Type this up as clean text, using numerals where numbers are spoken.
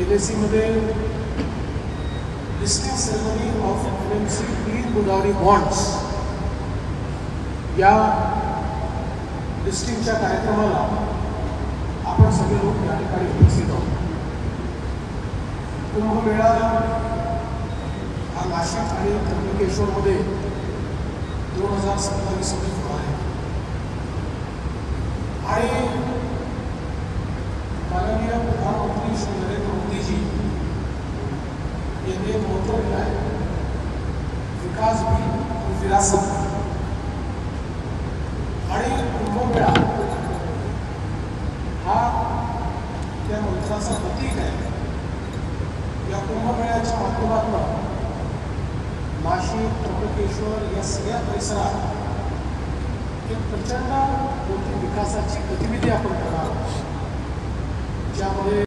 LAC मध्ये listing ceremony of FMC green Godavari bonds या लिस्टिंगच्या कार्यक्रमाला आपण सगळे लोक या ठिकाणी उपस्थित आहोत. कुंभमेळा हा नाशिक आणि त्र्यंबकेश्वरमध्ये 2027 मध्ये होणार आहे आणि माननीय प्रधानमंत्री श्री नरेंद्र मोदीजी यांनी मोठं दिलं आहे, विकास भी और विरासत. आणि कुंभमेळा हा त्या मंत्राचा प्रतीक आहे. या कुंभमेळ्याच्या माध्यमातून नाशिक त्र्यंबकेश्वर या सगळ्या परिसरात एक प्रचंड मोठी विकासाची गतिविधी आपण करणार आहोत, ज्यामध्ये